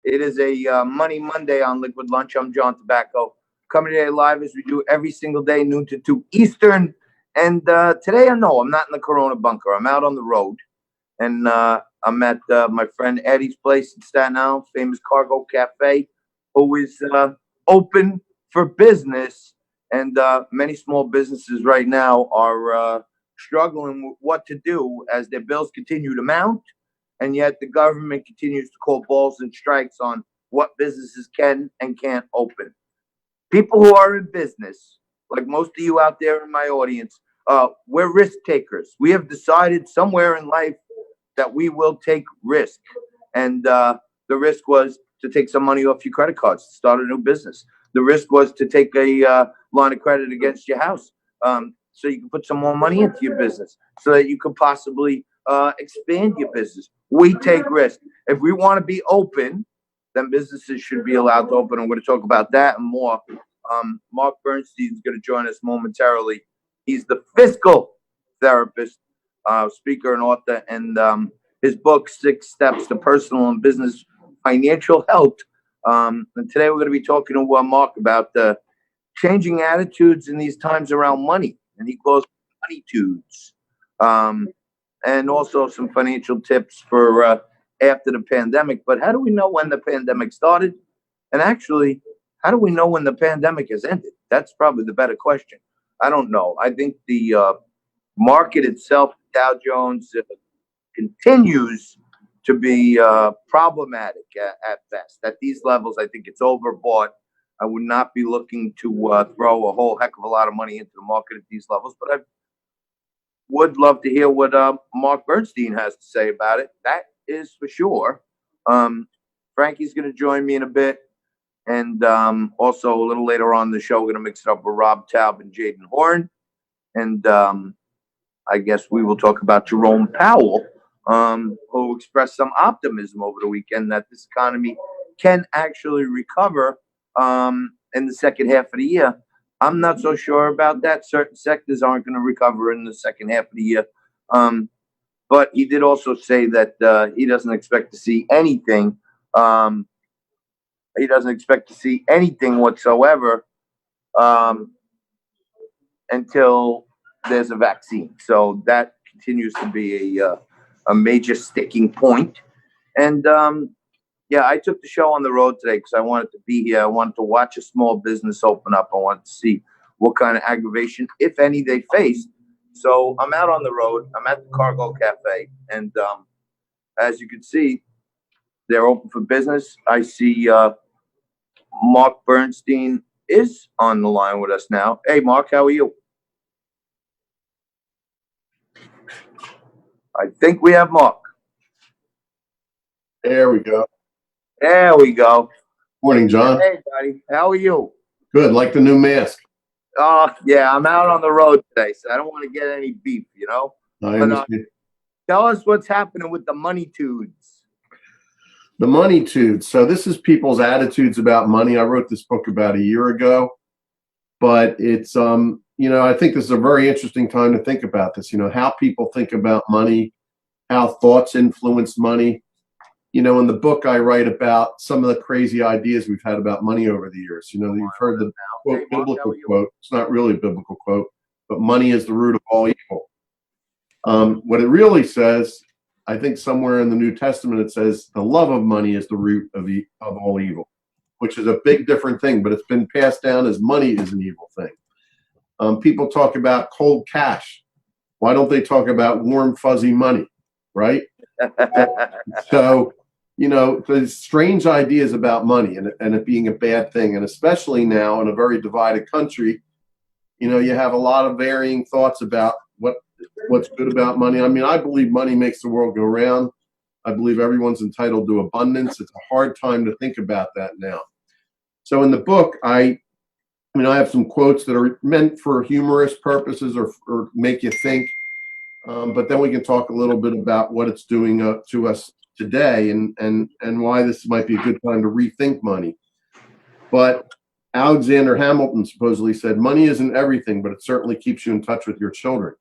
It is a Money Monday on Liquid Lunch. I'm John Tobacco, coming today live as we do every single day, noon to 2 Eastern. And today, I'm not in the Corona bunker. I'm out on the road, and I'm at my friend Eddie's place in Staten Island, famous Cargo Cafe, who is open for business. And many small businesses right now are struggling with what to do as their bills continue to mount, and yet the government continues to call balls and strikes on what businesses can and can't open. People who are in business, like most of you out there in my audience, we're risk takers. We have decided somewhere in life that we will take risk, and the risk was to take some money off your credit cards to start a new business. The risk was to take a line of credit against your house, so you can put some more money into your business, so that you could possibly expand your business. We take risks. If we want to be open, then businesses should be allowed to open. I'm going to talk about that and more. Marc Bernstein is going to join us momentarily. He's the fiscal therapist, speaker, and author, and his book, 6 Steps to Personal and Business Financial Health. And today we're going to be talking to Marc about changing attitudes in these times around money, and he calls it Money-tudes. And also some financial tips for after the pandemic. But how do we know when the pandemic started? And actually, how do we know when the pandemic has ended? That's probably the better question. I don't know. I think the market itself, Dow Jones, continues to be problematic at best. At these levels, I think it's overbought. I would not be looking to throw a whole heck of a lot of money into the market at these levels, but I would love to hear what Marc Bernstein has to say about it. That is for sure. Frankie's going to join me in a bit. And also a little later on in the show, we're going to mix it up with Rob Taub and Jaden Horn. And I guess we will talk about Jerome Powell, who expressed some optimism over the weekend that this economy can actually recover in the second half of the year. I'm not so sure about that. Certain sectors aren't going to recover in the second half of the year. But he did also say that he doesn't expect to see anything. He doesn't expect to see anything whatsoever until there's a vaccine. So that continues to be a major sticking point. And yeah, I took the show on the road today because I wanted to be here. I wanted to watch a small business open up. I wanted to see what kind of aggravation, if any, they faced. So I'm out on the road. I'm at the Cargo Cafe. And as you can see, they're open for business. I see Marc Bernstein is on the line with us now. Hey, Marc, how are you? I think we have Marc. There we go. There we go. Morning, John. Hey, buddy. How are you? Good. Like the new mask. Yeah, I'm out on the road today, so I don't want to get any beef, you know? I understand. Tell us what's happening with the Money-tudes. The Money-tudes. So this is people's attitudes about money. I wrote this book about a year ago, but it's, I think this is a very interesting time to think about this, how people think about money, how thoughts influence money. In the book, I write about some of the crazy ideas we've had about money over the years. You've heard the quote, biblical quote. It's not really a biblical quote, but money is the root of all evil. What it really says, I think somewhere in the New Testament, it says the love of money is the root of all evil, which is a big different thing, but it's been passed down as money is an evil thing. People talk about cold cash. Why don't they talk about warm, fuzzy money, right? So, there's strange ideas about money and it being a bad thing. And especially now in a very divided country, you have a lot of varying thoughts about what's good about money. I mean, I believe money makes the world go round. I believe everyone's entitled to abundance. It's a hard time to think about that now. So in the book, I have some quotes that are meant for humorous purposes or make you think. But then we can talk a little bit about what it's doing to us today and why this might be a good time to rethink money. But Alexander Hamilton supposedly said, money isn't everything, but it certainly keeps you in touch with your children.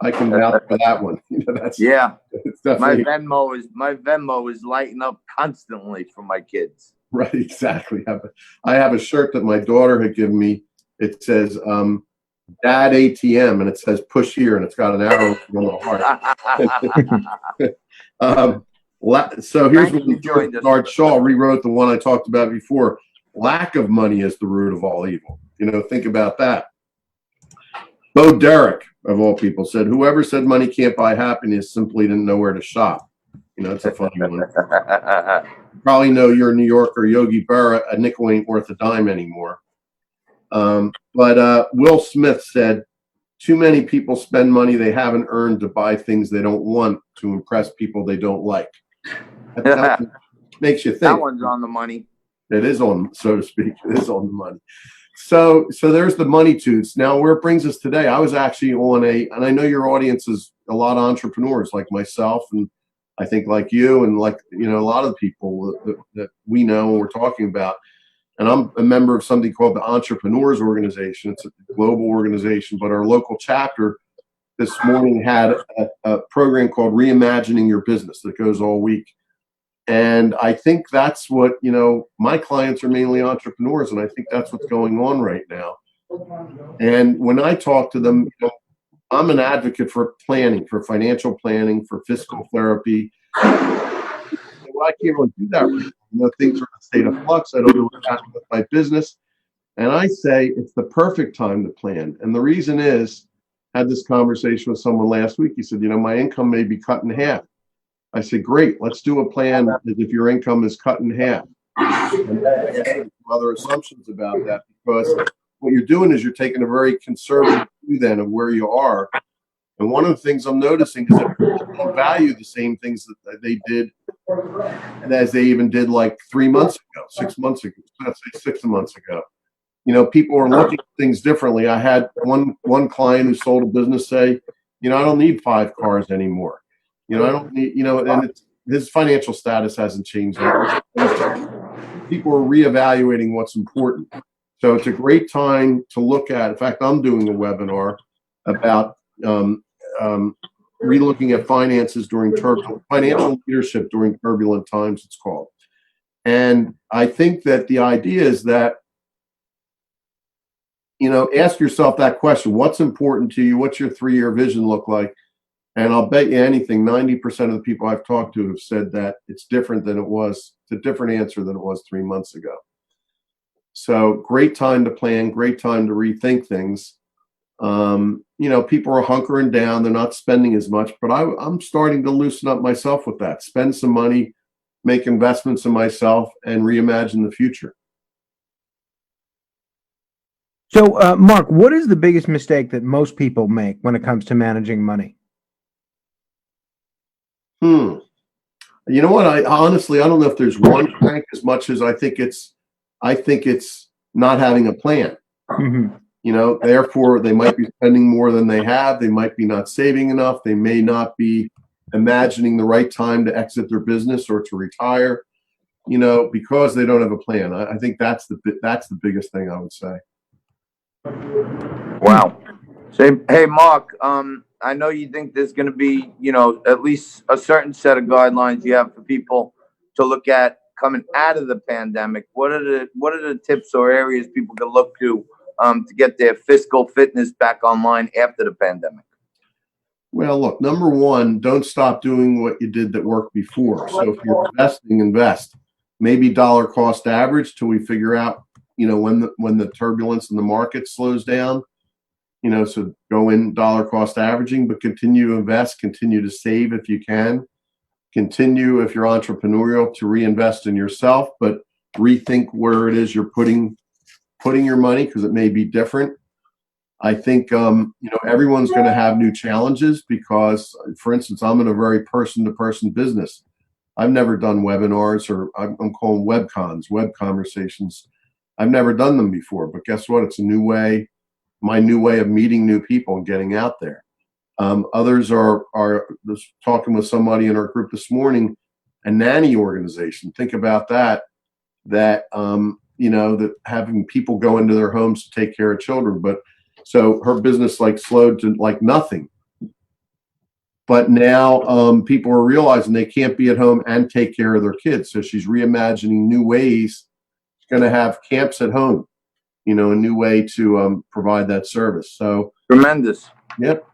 I can vouch for that one. That's Yeah, it's my definitely Venmo is lighting up constantly for my kids. right. Exactly. I have a shirt that my daughter had given me. It says "Dad ATM" and it says "Push here" and it's got an arrow on the heart. So here's Frank, you when joined us. Bernard Shaw rewrote the one I talked about before. Lack of money is the root of all evil. Think about that. Bo Derek, of all people, said, "Whoever said money can't buy happiness simply didn't know where to shop." It's a funny one. You probably know you're a New Yorker, Yogi Berra, a nickel ain't worth a dime anymore. But Will Smith said, "Too many people spend money they haven't earned to buy things they don't want to impress people they don't like." That makes you think. That one's on the money. It is on, so to speak. It is on the money. So there's the Money-tudes. Now, where it brings us today, I was actually on and I know your audience is a lot of entrepreneurs like myself, and I think like you, and like, a lot of people that we know and we're talking about. And I'm a member of something called the Entrepreneurs Organization. It's a global organization, but our local chapter this morning had a program called Reimagining Your Business that goes all week. And I think that's what, my clients are mainly entrepreneurs, and I think that's what's going on right now. And when I talk to them, I'm an advocate for planning, for financial planning, for fiscal therapy. Well, I can't really do that right now. Things are in a state of flux. I don't know what's happening with my business. And I say it's the perfect time to plan. And the reason is, I had this conversation with someone last week. He said, my income may be cut in half. I said, great, let's do a plan that if your income is cut in half. And some other assumptions about that, because what you're doing is you're taking a very conservative view then of where you are. And one of the things I'm noticing is that people don't value the same things that they did, and as they even did like 3 months ago, 6 months ago, let's say 6 months ago. People are looking at things differently. I had one client who sold a business say, I don't need 5 cars anymore. I don't need, and his financial status hasn't changed. People are reevaluating what's important. So it's a great time to look at. In fact, I'm doing a webinar about relooking at finances during financial leadership during turbulent times, it's called. And I think that the idea is that, ask yourself that question: what's important to you? What's your 3-year vision look like? And I'll bet you anything, 90% of the people I've talked to have said that it's different than it was. It's a different answer than it was 3 months ago. So great time to plan, great time to rethink things. People are hunkering down, they're not spending as much, but I'm starting to loosen up myself with that. Spend some money, make investments in myself, and reimagine the future. So, Mark, what is the biggest mistake that most people make when it comes to managing money? You know what? I don't know if there's one plank as much as I think it's not having a plan. Mm-hmm. Therefore they might be spending more than they have. They might be not saving enough. They may not be imagining the right time to exit their business or to retire, because they don't have a plan. I think that's the biggest thing I would say. Wow. So, hey, Mark, I know you think there's going to be, at least a certain set of guidelines you have for people to look at coming out of the pandemic. What are the tips or areas people can look to get their fiscal fitness back online after the pandemic? Well, look, number one, don't stop doing what you did that worked before. So if you're investing, invest. Maybe dollar cost average till we figure out, when the turbulence in the market slows down. So go in dollar cost averaging, but continue to invest, continue to save if you can. Continue, if you're entrepreneurial, to reinvest in yourself, but rethink where it is you're putting your money, because it may be different. I think, everyone's going to have new challenges because, for instance, I'm in a very person-to-person business. I've never done webinars, or I'm calling webcons, web conversations. I've never done them before, but guess what? It's my new way of meeting new people and getting out there. Others are talking with somebody in our group this morning, a nanny organization. Think about that that having people go into their homes to take care of children. But so her business slowed to nothing. But now people are realizing they can't be at home and take care of their kids. So she's reimagining new ways. She's going to have camps at home, a new way to provide that service. So Tremendous. yep.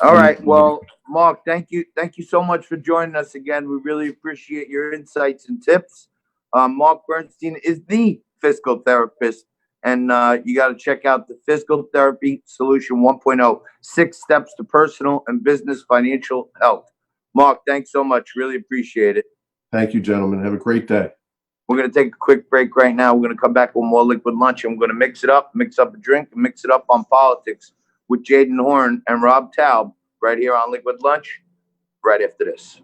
All right. Well, Mark, thank you. Thank you so much for joining us again. We really appreciate your insights and tips. Marc Bernstein is the fiscal therapist, and you got to check out the Fiscal Therapy Solution 1.0, 6 steps to personal and business financial health. Mark, thanks so much. Really appreciate it. Thank you, gentlemen. Have a great day. We're going to take a quick break right now. We're going to come back with more Liquid Lunch, and we're going to mix up a drink, and mix it up on politics with Jaden Horn and Rob Taub right here on Liquid Lunch right after this.